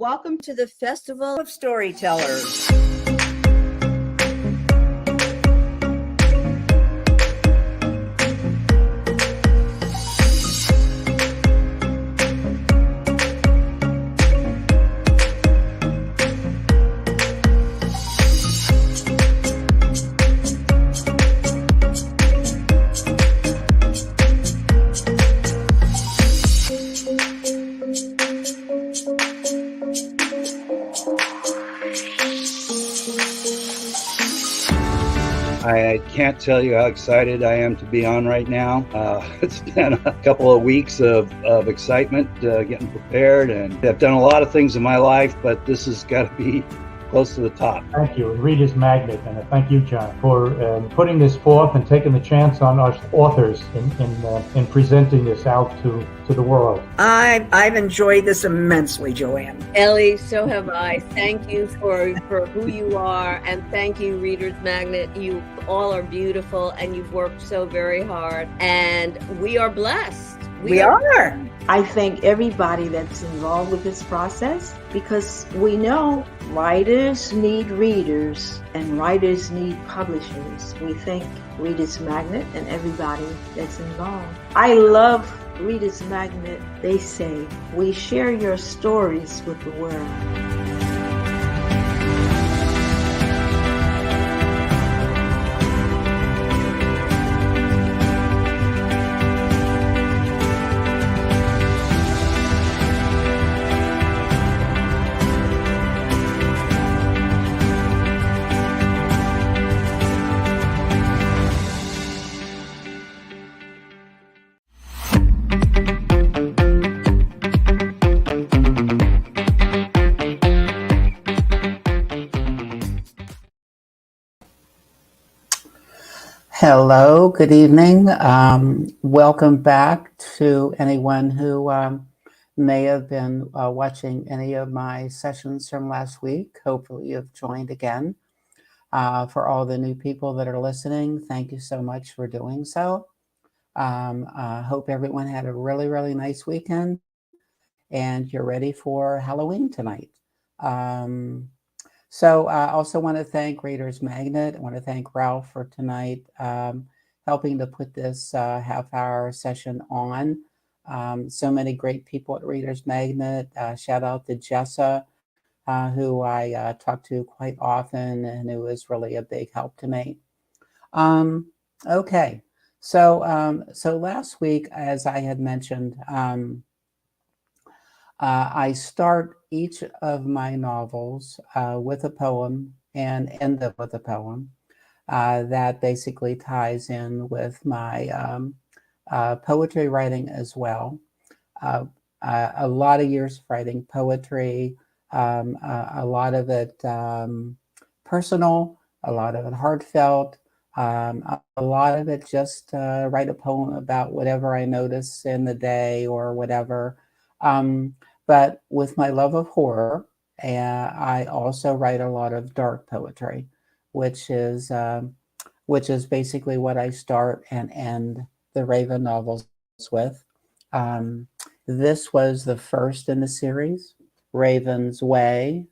Welcome to the Festival of Storytellers. I can't tell you how excited I am to be on right now. It's been a couple of weeks of excitement, getting prepared, and I've done a lot of things in my life, but this has got to be close to the top. Thank you, and Reader's Magnet, and thank you, John, for putting this forth and taking the chance on us authors in presenting this out to the world. I've enjoyed this immensely, Joanne. Ellie, so have I. Thank you for who you are, and thank you, Reader's Magnet. You all are beautiful, and you've worked so very hard, and we are blessed. We are. I thank everybody that's involved with this process, because we know writers need readers and writers need publishers. We thank Reader's Magnet and everybody that's involved. I love Reader's Magnet. They say, we share your stories with the world. Hello, good evening. Welcome back to anyone who may have been watching any of my sessions from last week. Hopefully you've joined again. For all the new people that are listening, thank you so much for doing so. Hope everyone had a really, really nice weekend and you're ready for Halloween tonight. So I also want to thank Reader's Magnet. I want to thank Ralph for tonight, helping to put this half-hour session on. So many great people at Reader's Magnet. Shout out to Jessa, who I talk to quite often and who is really a big help to me. Okay, so last week, as I had mentioned, I start each of my novels with a poem and end up with a poem that basically ties in with my poetry writing as well. A lot of years of writing poetry, a lot of it personal, a lot of it heartfelt, a lot of it just write a poem about whatever I notice in the day or whatever. But with my love of horror, I also write a lot of dark poetry, which is basically what I start and end the Raven novels with. This was the first in the series, Raven's Way,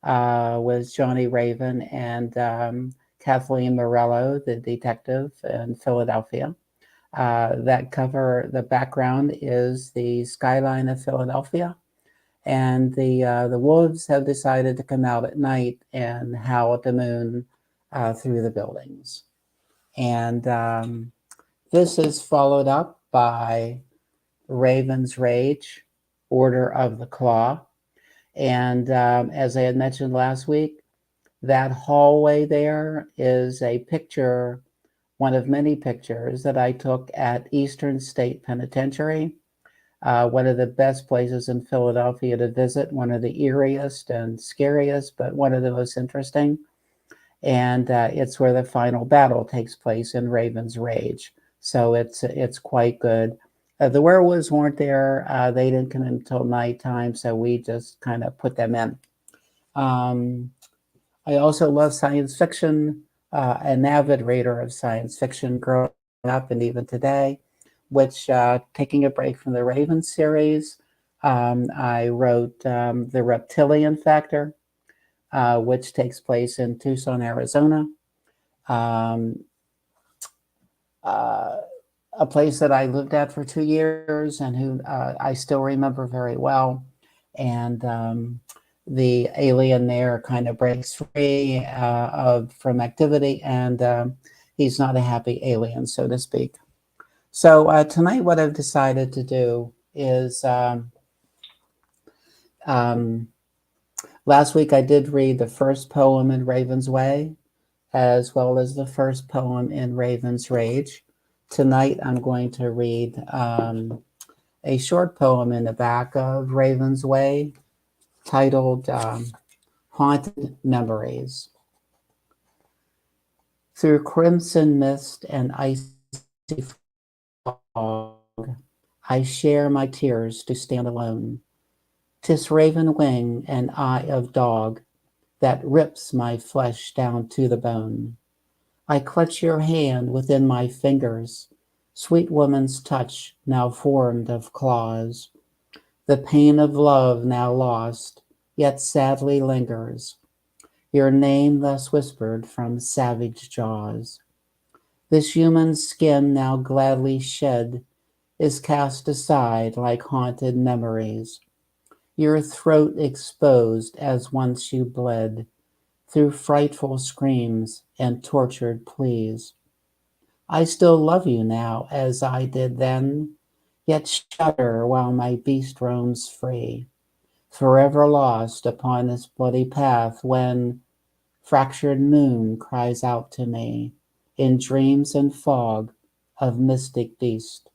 was Johnny Raven and Kathleen Morello, the detective in Philadelphia. That cover, the background is the skyline of Philadelphia. And the wolves have decided to come out at night and howl at the moon through the buildings. And this is followed up by Raven's Rage, Order of the Claw. And as I had mentioned last week, that hallway there is a picture, one of many pictures that I took at Eastern State Penitentiary. One of the best places in Philadelphia to visit, one of the eeriest and scariest, but one of the most interesting. And it's where the final battle takes place in Raven's Rage. So it's quite good. The werewolves weren't there. They didn't come in until nighttime, so we just kind of put them in. I also love science fiction, an avid reader of science fiction growing up and even today, which taking a break from the Raven series, I wrote The Reptilian Factor, which takes place in Tucson, Arizona. Um, a place that I lived at for 2 years and who I still remember very well. And the alien there kind of breaks free from activity, and he's not a happy alien, so to speak. So tonight what I've decided to do is, last week I did read the first poem in Raven's Way, as well as the first poem in Raven's Rage. Tonight I'm going to read a short poem in the back of Raven's Way titled Haunted Memories. Through crimson mist and icy fog, I share my tears to stand alone. 'Tis raven wing and eye of dog that rips my flesh down to the bone. I clutch your hand within my fingers, sweet woman's touch now formed of claws. The pain of love now lost, yet sadly lingers, your name thus whispered from savage jaws. This human skin now gladly shed is cast aside like haunted memories, your throat exposed as once you bled through frightful screams and tortured pleas. I still love you now as I did then, yet shudder while my beast roams free, forever lost upon this bloody path when fractured moon cries out to me in dreams and fog of mystic beast.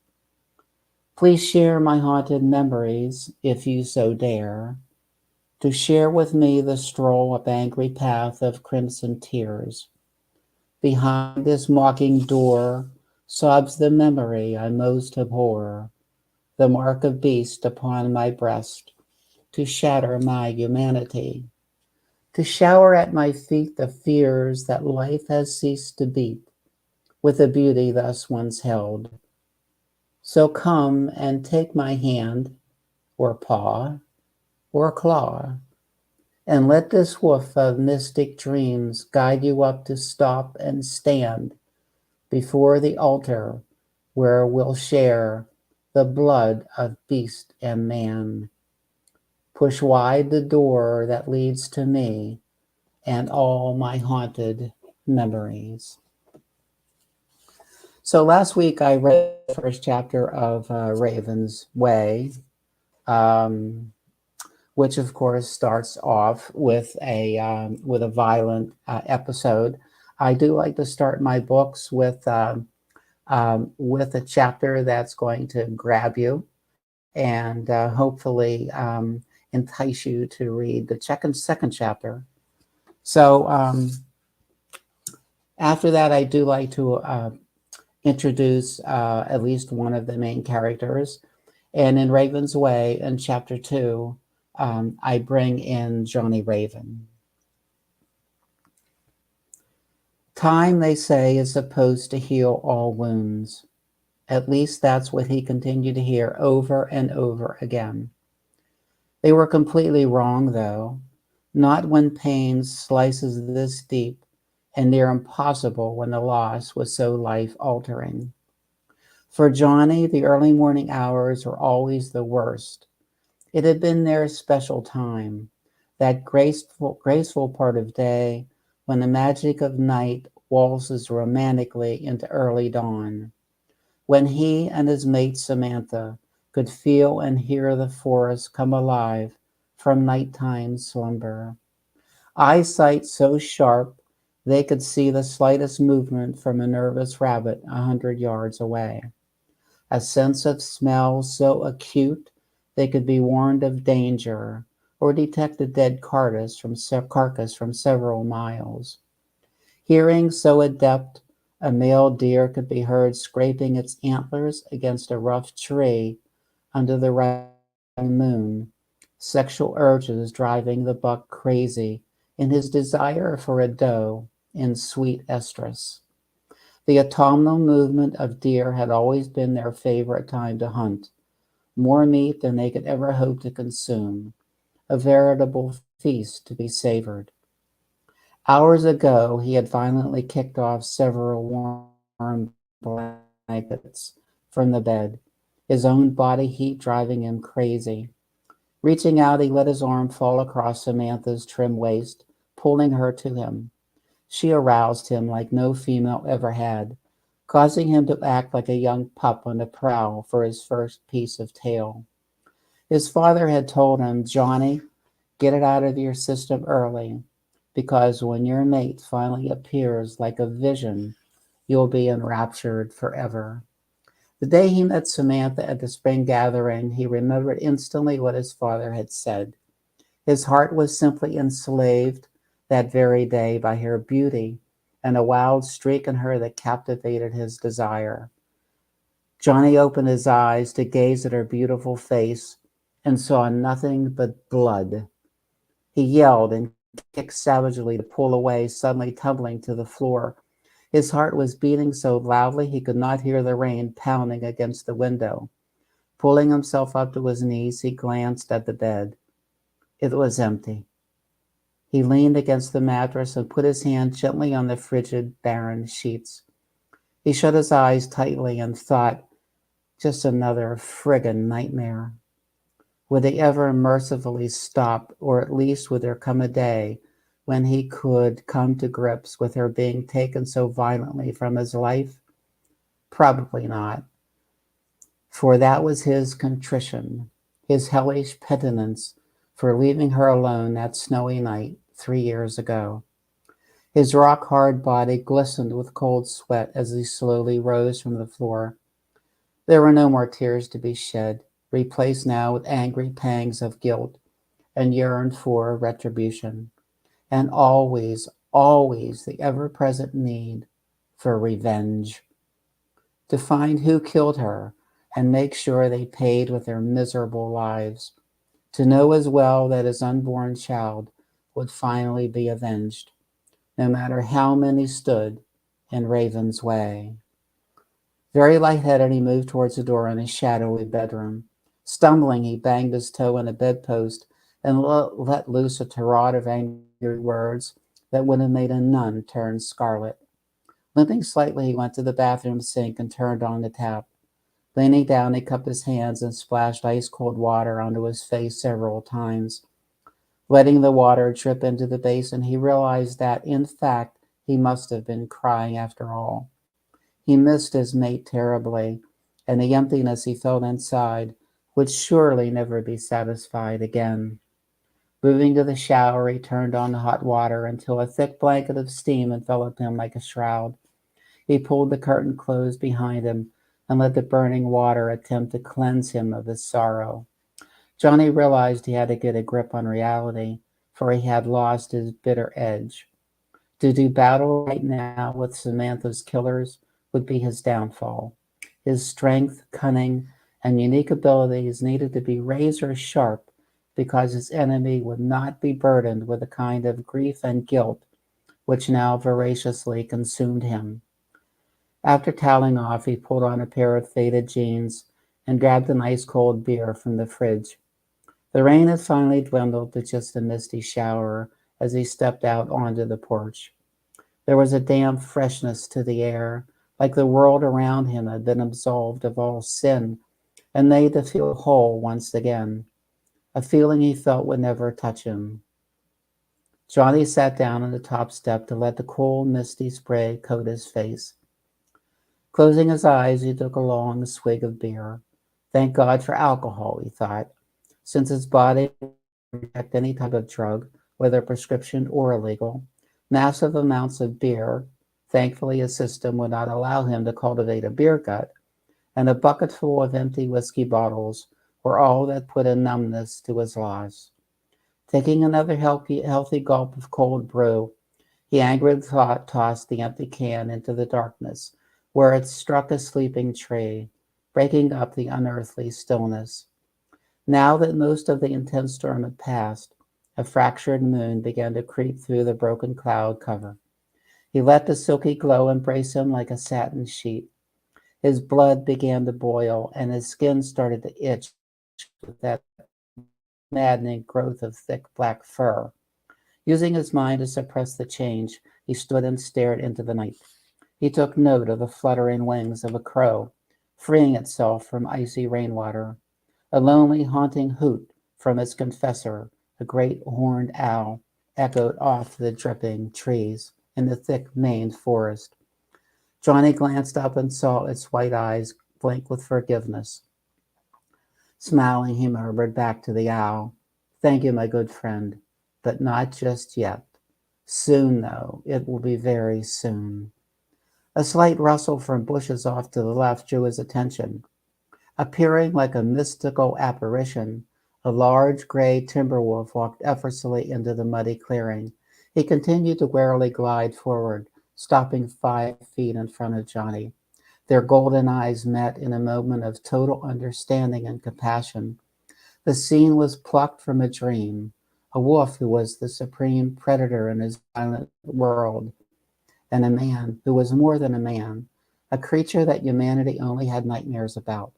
Please share my haunted memories if you so dare, to share with me the stroll up angry path of crimson tears. Behind this mocking door sobs the memory I most abhor, the mark of beast upon my breast, to shatter my humanity, to shower at my feet the fears that life has ceased to beat with the beauty thus once held. So come and take my hand, or paw, or claw, and let this woof of mystic dreams guide you up to stop and stand before the altar where we'll share the blood of beast and man. Push wide the door that leads to me and all my haunted memories. So last week I read the first chapter of Raven's Way, which of course starts off with a violent episode. I do like to start my books with a chapter that's going to grab you and hopefully entice you to read the second chapter. So after that, I do like to introduce at least one of the main characters. And in Raven's Way, in chapter 2, I bring in Johnny Raven. Time, they say, is supposed to heal all wounds. At least that's what he continued to hear over and over again. They were completely wrong, though. Not when pain slices this deep and near impossible when the loss was so life-altering. For Johnny, the early morning hours were always the worst. It had been their special time, that graceful part of day when the magic of night waltzes romantically into early dawn, when he and his mate Samantha could feel and hear the forest come alive from nighttime slumber. Eyesight so sharp they could see the slightest movement from a nervous rabbit 100 yards away. A sense of smell so acute they could be warned of danger or detect a dead carcass from several miles. Hearing so adept, a male deer could be heard scraping its antlers against a rough tree under the rising moon, sexual urges driving the buck crazy in his desire for a doe in sweet estrus. The autumnal movement of deer had always been their favorite time to hunt, more meat than they could ever hope to consume, a veritable feast to be savored. Hours ago, he had violently kicked off several warm blankets from the bed, his own body heat driving him crazy. Reaching out, he let his arm fall across Samantha's trim waist, pulling her to him. She aroused him like no female ever had, causing him to act like a young pup on the prowl for his first piece of tail. His father had told him, "Johnny, get it out of your system early, because when your mate finally appears like a vision, you'll be enraptured forever." The day he met Samantha at the spring gathering, he remembered instantly what his father had said. His heart was simply enslaved that very day by her beauty and a wild streak in her that captivated his desire. Johnny opened his eyes to gaze at her beautiful face and saw nothing but blood. He yelled and kicked savagely to pull away, suddenly tumbling to the floor. His heart was beating so loudly he could not hear the rain pounding against the window. Pulling himself up to his knees, he glanced at the bed. It was empty. He leaned against the mattress and put his hand gently on the frigid, barren sheets. He shut his eyes tightly and thought, just another friggin' nightmare. Would they ever mercifully stop, or at least would there come a day when he could come to grips with her being taken so violently from his life? Probably not, for that was his contrition, his hellish penitence for leaving her alone that snowy night 3 years ago. His rock-hard body glistened with cold sweat as he slowly rose from the floor. There were no more tears to be shed, replaced now with angry pangs of guilt and yearned for retribution, and always, always the ever-present need for revenge. To find who killed her and make sure they paid with their miserable lives. To know as well that his unborn child would finally be avenged, no matter how many stood in Raven's way. Very lightheaded, he moved towards the door in his shadowy bedroom. Stumbling, he banged his toe on a bedpost and let loose a tirade of angry words that would have made a nun turn scarlet. Limping slightly, he went to the bathroom sink and turned on the tap. Leaning down, he cupped his hands and splashed ice-cold water onto his face several times. Letting the water drip into the basin, he realized that, in fact, he must have been crying after all. He missed his mate terribly, and the emptiness he felt inside would surely never be satisfied again. Moving to the shower, he turned on the hot water until a thick blanket of steam enveloped him like a shroud. He pulled the curtain closed behind him and let the burning water attempt to cleanse him of his sorrow. Johnny realized he had to get a grip on reality, for he had lost his bitter edge. To do battle right now with Samantha's killers would be his downfall. His strength, cunning, and unique abilities needed to be razor sharp because his enemy would not be burdened with the kind of grief and guilt which now voraciously consumed him. After toweling off, he pulled on a pair of faded jeans and grabbed an ice-cold beer from the fridge. The rain had finally dwindled to just a misty shower as he stepped out onto the porch. There was a damp freshness to the air, like the world around him had been absolved of all sin and made to feel whole once again, a feeling he felt would never touch him. Johnny sat down on the top step to let the cool, misty spray coat his face. Closing his eyes, he took a long swig of beer. Thank God for alcohol, he thought, since his body would reject any type of drug, whether prescription or illegal. Massive amounts of beer, thankfully his system would not allow him to cultivate a beer gut, and a bucket full of empty whiskey bottles were all that put a numbness to his loss. Taking another healthy gulp of cold brew, he angrily tossed the empty can into the darkness, where it struck a sleeping tree, breaking up the unearthly stillness. Now that most of the intense storm had passed, a fractured moon began to creep through the broken cloud cover. He let the silky glow embrace him like a satin sheet. His blood began to boil, and his skin started to itch with that maddening growth of thick black fur. Using his mind to suppress the change, he stood and stared into the night. He took note of the fluttering wings of a crow, freeing itself from icy rainwater, a lonely, haunting hoot from its confessor, a great horned owl, echoed off the dripping trees in the thick maned forest. Johnny glanced up and saw its white eyes blink with forgiveness. Smiling, he murmured back to the owl, "Thank you, my good friend, but not just yet. Soon, though, it will be very soon." A slight rustle from bushes off to the left drew his attention. Appearing like a mystical apparition, a large gray timber wolf walked effortlessly into the muddy clearing. He continued to warily glide forward, stopping 5 feet in front of Johnny. Their golden eyes met in a moment of total understanding and compassion. The scene was plucked from a dream, a wolf who was the supreme predator in his violent world, and a man who was more than a man, a creature that humanity only had nightmares about.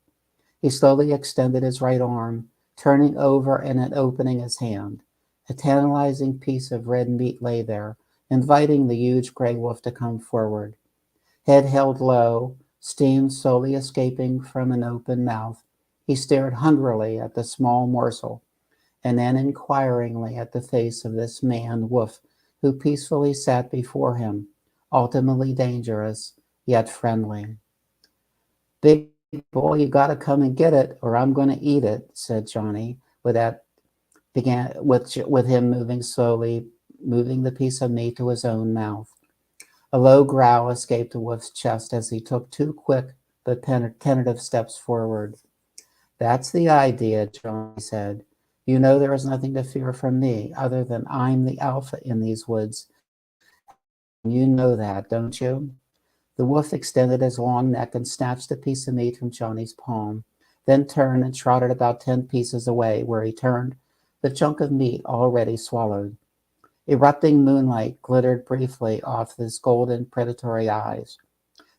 He slowly extended his right arm, turning over and then opening his hand. A tantalizing piece of red meat lay there, inviting the huge gray wolf to come forward. Head held low, steam slowly escaping from an open mouth, he stared hungrily at the small morsel, and then inquiringly at the face of this man wolf who peacefully sat before him, ultimately dangerous, yet friendly. "Big boy, you gotta come and get it, or I'm gonna eat it," said Johnny, with him moving slowly, moving the piece of meat to his own mouth. A low growl escaped the wolf's chest as he took 2 quick but tentative steps forward. "That's the idea," Johnny said. "You know there is nothing to fear from me other than I'm the alpha in these woods. You know that, don't you?" The wolf extended his long neck and snatched a piece of meat from Johnny's palm, then turned and trotted about 10 paces away, where he turned the chunk of meat already swallowed. Erupting moonlight glittered briefly off his golden predatory eyes.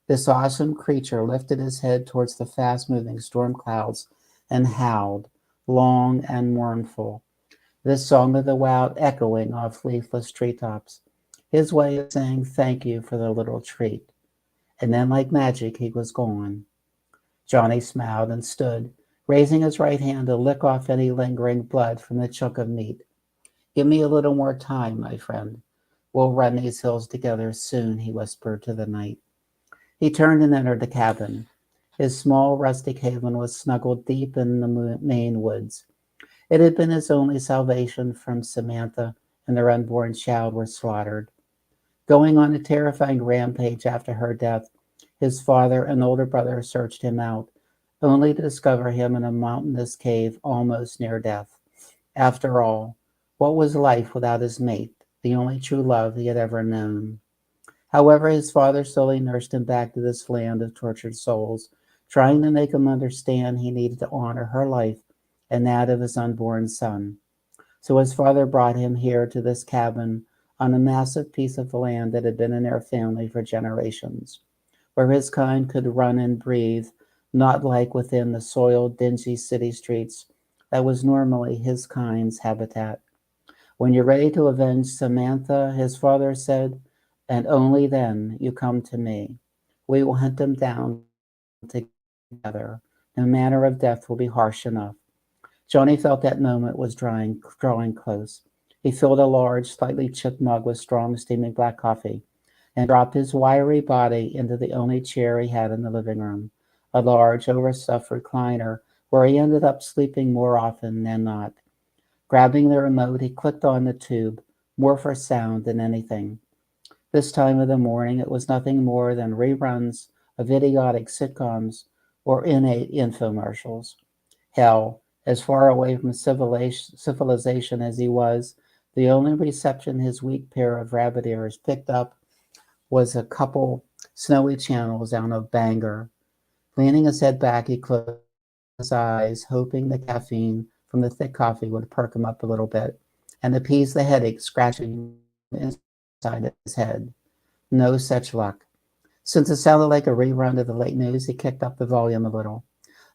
This awesome creature lifted his head towards the fast-moving storm clouds and howled, long and mournful, this song of the wild echoing off leafless treetops, his way of saying thank you for the little treat. And then, like magic, he was gone. Johnny smiled and stood, raising his right hand to lick off any lingering blood from the chunk of meat. "Give me a little more time, my friend. We'll run these hills together soon," he whispered to the night. He turned and entered the cabin. His small rustic haven was snuggled deep in the Maine woods. It had been his only salvation from Samantha and their unborn child were slaughtered. Going on a terrifying rampage after her death, his father and older brother searched him out, only to discover him in a mountainous cave almost near death. After all, what was life without his mate, the only true love he had ever known? However, his father slowly nursed him back to this land of tortured souls, trying to make him understand he needed to honor her life and that of his unborn son. So his father brought him here to this cabin on a massive piece of land that had been in their family for generations, where his kind could run and breathe, not like within the soiled, dingy city streets that was normally his kind's habitat. "When you're ready to avenge Samantha," his father said, "and only then you come to me. We will hunt them down together. No manner of death will be harsh enough." Johnny felt that moment was drawing close. He filled a large, slightly chipped mug with strong, steaming black coffee and dropped his wiry body into the only chair he had in the living room, a large, overstuffed recliner where he ended up sleeping more often than not. Grabbing the remote, he clicked on the tube, more for sound than anything. This time of the morning, it was nothing more than reruns of idiotic sitcoms or innate infomercials. Hell, as far away from civilization as he was, the only reception his weak pair of rabbit ears picked up was a couple snowy channels out of Bangor. Leaning his head back, he closed his eyes, hoping the caffeine from the thick coffee would perk him up a little bit and appease the headache scratching inside his head. No such luck. Since it sounded like a rerun of the late news, he kicked up the volume a little.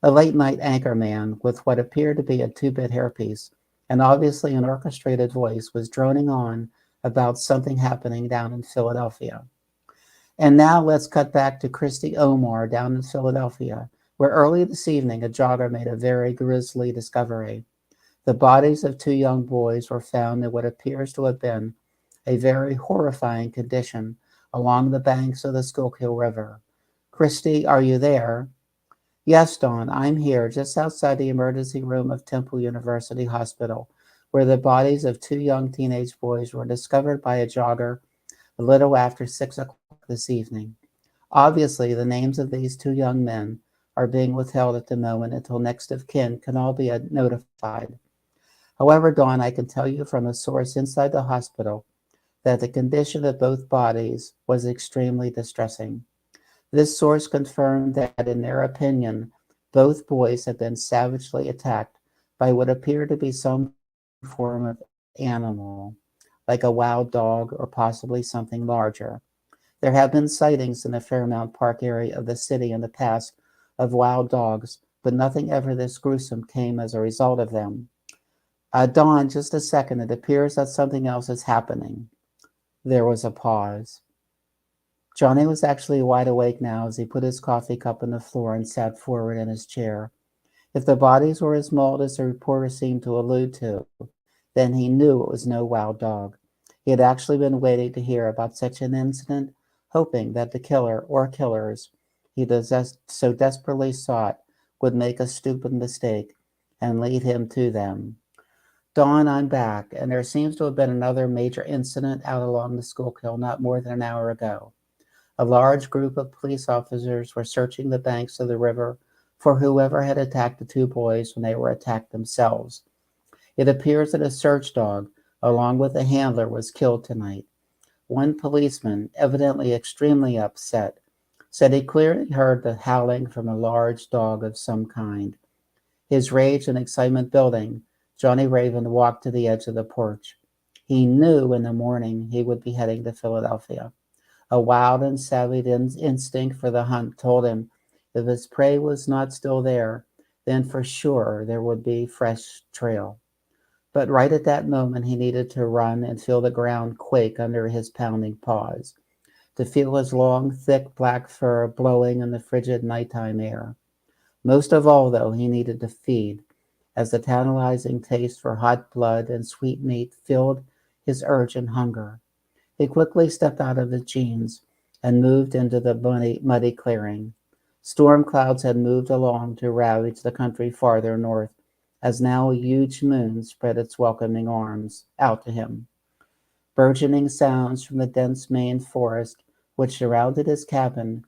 A late-night anchor man with what appeared to be a two-bit hairpiece and obviously an orchestrated voice was droning on about something happening down in Philadelphia. And now let's cut back to Christy Omar down in Philadelphia, where early this evening a jogger made a very grisly discovery. The bodies of two young boys were found in what appears to have been a very horrifying condition along the banks of the Schuylkill River. Christy, are you there? Yes, Dawn, I'm here, just outside the emergency room of Temple University Hospital, where the bodies of two young teenage boys were discovered by a jogger a little after 6 o'clock this evening. Obviously, the names of these two young men are being withheld at the moment until next of kin can all be notified. However, Dawn, I can tell you from a source inside the hospital that the condition of both bodies was extremely distressing. This source confirmed that, in their opinion, both boys had been savagely attacked by what appeared to be some form of animal, like a wild dog or possibly something larger. There have been sightings in the Fairmount Park area of the city in the past of wild dogs, but nothing ever this gruesome came as a result of them. Dawn, just a second. It appears that something else is happening. There was a pause. Johnny was actually wide awake now as he put his coffee cup on the floor and sat forward in his chair. If the bodies were as mauled as the reporter seemed to allude to, then he knew it was no wild dog. He had actually been waiting to hear about such an incident, hoping that the killer or killers he so desperately sought would make a stupid mistake and lead him to them. Dawn, I'm back, and there seems to have been another major incident out along the Schuylkill not more than an hour ago. A large group of police officers were searching the banks of the river for whoever had attacked the two boys when they were attacked themselves. It appears that a search dog, along with a handler, was killed tonight. One policeman, evidently extremely upset, said he clearly heard the howling from a large dog of some kind. His rage and excitement building, Johnny Raven walked to the edge of the porch. He knew in the morning he would be heading to Philadelphia. A wild and savage instinct for the hunt told him if his prey was not still there, then for sure there would be fresh trail. But right at that moment, he needed to run and feel the ground quake under his pounding paws, to feel his long, thick black fur blowing in the frigid nighttime air. Most of all, though, he needed to feed, as the tantalizing taste for hot blood and sweet meat filled his urgent hunger. He quickly stepped out of his jeans and moved into the muddy clearing. Storm clouds had moved along to ravage the country farther north, as now a huge moon spread its welcoming arms out to him. Burgeoning sounds from the dense Maine forest which surrounded his cabin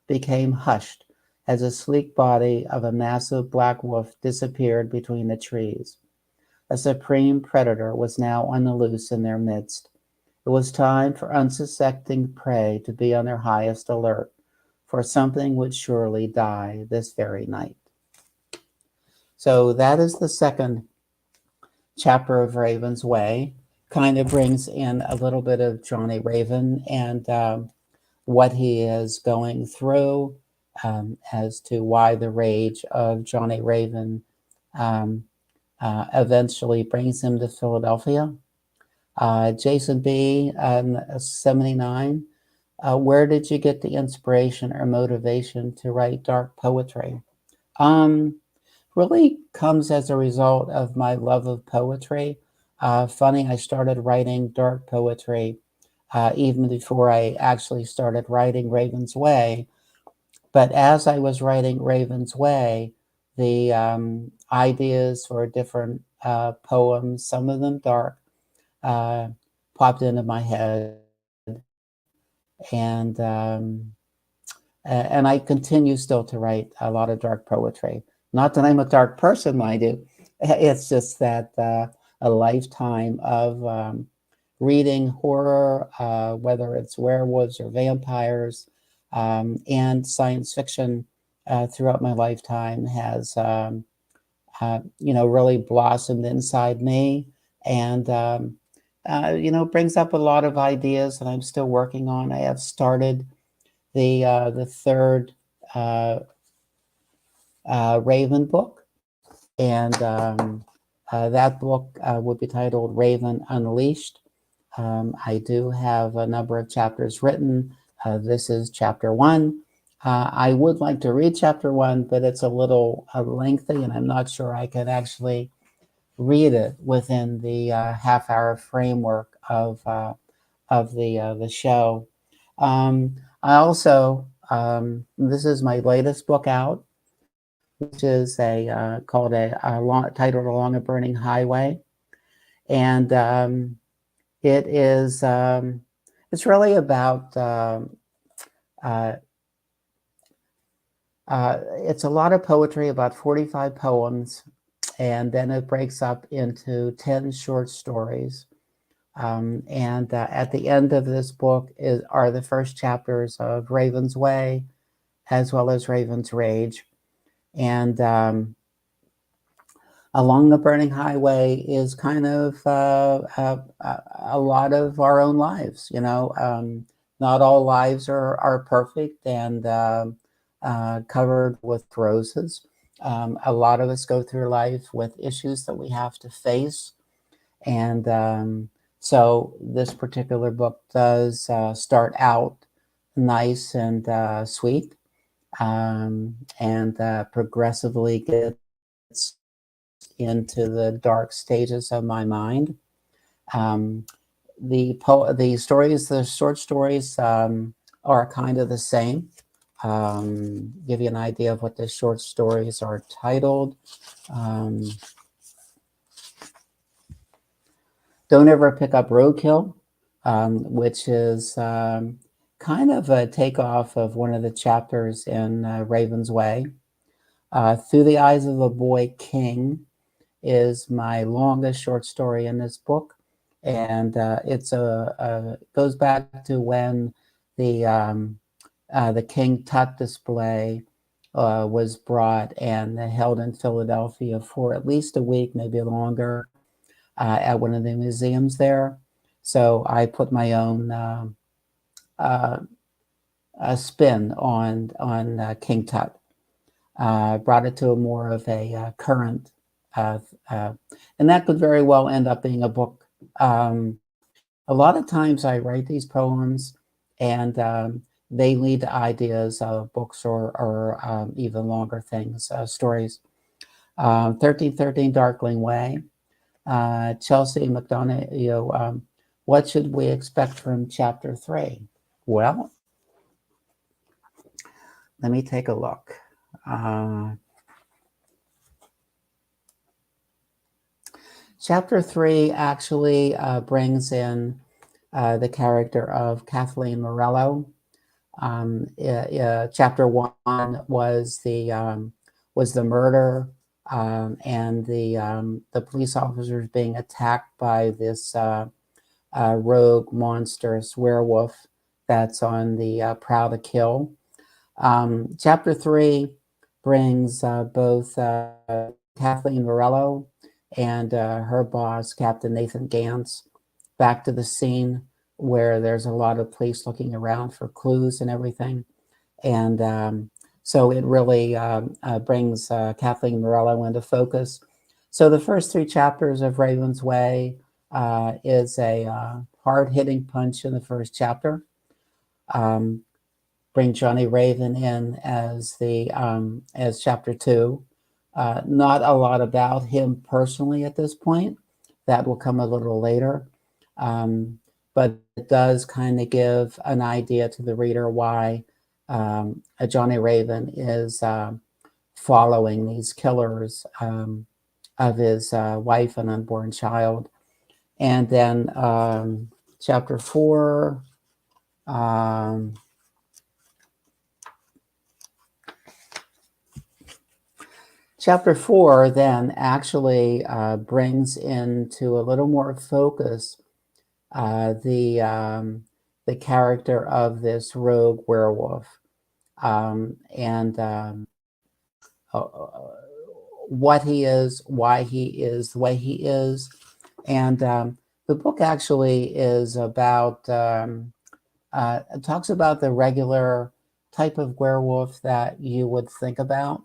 became hushed as the sleek body of a massive black wolf disappeared between the trees. A supreme predator was now on the loose in their midst. It was time for unsuspecting prey to be on their highest alert, for something would surely die this very night. So that is the second chapter of Raven's Way. Kind of brings in a little bit of Johnny Raven and what he is going through, as to why the rage of Johnny Raven eventually brings him to Philadelphia. Jason B. 79. Where did you get the inspiration or motivation to write dark poetry? Really comes as a result of my love of poetry. Funny, I started writing dark poetry even before I actually started writing Raven's Way. But as I was writing Raven's Way, the ideas for different poems, some of them dark, popped into my head, and I continue still to write a lot of dark poetry. Not that I'm a dark person, mind you. It's just that a lifetime of reading horror, whether it's werewolves or vampires, and science fiction throughout my lifetime has, really blossomed inside me, and brings up a lot of ideas that I'm still working on. I have started the third Raven book, and that book would be titled Raven Unleashed. I do have a number of chapters written. This is chapter 1. I would like to read chapter 1, but it's a little lengthy, and I'm not sure I could actually read it within the half-hour framework of the show. I also, this is my latest book out, which is called titled Along a Burning Highway, and it is it's really about it's a lot of poetry, about 45 poems, and then it breaks up into 10 short stories. And at the end of this book are the first chapters of Raven's Way, as well as Raven's Rage. And Along the Burning Highway is kind of a lot of our own lives. Not all lives are perfect and covered with roses. A lot of us go through life with issues that we have to face. And so this particular book does start out nice and sweet, and progressively gets into the dark stages of my mind. The short stories are kind of the same. Give you an idea of what the short stories are titled. Don't Ever Pick Up Roadkill, which is kind of a takeoff of one of the chapters in Raven's Way. Through the Eyes of a Boy King is my longest short story in this book, and it's goes back to when the King Tut display was brought and held in Philadelphia for at least a week, maybe longer, at one of the museums there. So I put my own spin on King Tut. Brought it to more of a current, and that could very well end up being a book. A lot of times I write these poems, and they lead to ideas of books or even longer things, stories. 1313 Darkling Way. Chelsea McDonough, what should we expect from chapter 3? Well, let me take a look. Chapter 3 actually brings in the character of Kathleen Morello. Chapter 1 was the murder and the police officers being attacked by this rogue monstrous werewolf that's on the prowl to kill. Chapter 3 brings both Kathleen Morello and her boss, Captain Nathan Gantz, back to the scene where there's a lot of police looking around for clues and everything. And so it really brings Kathleen Morello into focus. So the first 3 chapters of Raven's Way is a hard-hitting punch in the first chapter. Bring Johnny Raven in as chapter 2. Not a lot about him personally at this point. That will come a little later. But it does kind of give an idea to the reader why Johnny Raven is following these killers of his wife and unborn child. And then chapter 4, chapter 4 then actually brings into a little more focus the character of this rogue werewolf, and what he is, why he is the way he is. And the book actually is about, it talks about the regular type of werewolf that you would think about,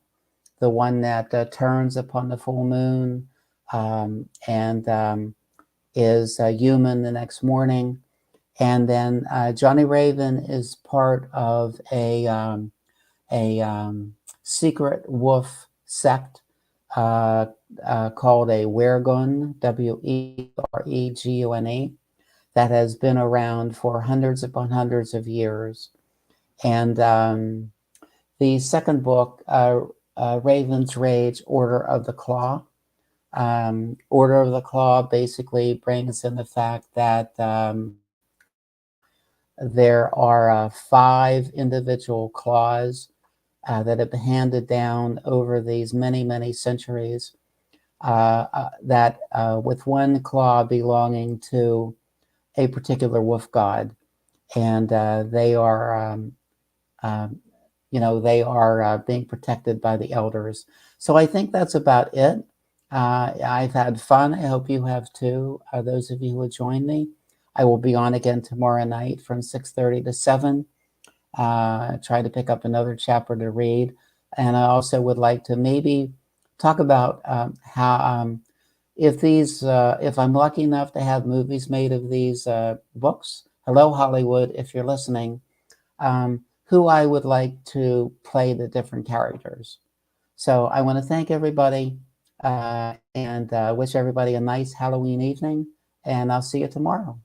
the one that turns upon the full moon and is human the next morning. And then Johnny Raven is part of a secret wolf sect called a Weregun, Weregune, that has been around for hundreds upon hundreds of years. And the second book, Raven's Rage, Order of the Claw. Order of the Claw basically brings in the fact that there are 5 individual claws that have been handed down over these many, many centuries, that with one claw belonging to a particular wolf god. And they are, they are being protected by the elders. So I think that's about it. I've had fun. I hope you have too. Those of you who join me, I will be on again tomorrow night from 6:30 to 7. Try to pick up another chapter to read. And I also would like to maybe talk about how, if I'm lucky enough to have movies made of these books, hello Hollywood, if you're listening, who I would like to play the different characters. So I want to thank everybody and wish everybody a nice Halloween evening, and I'll see you tomorrow.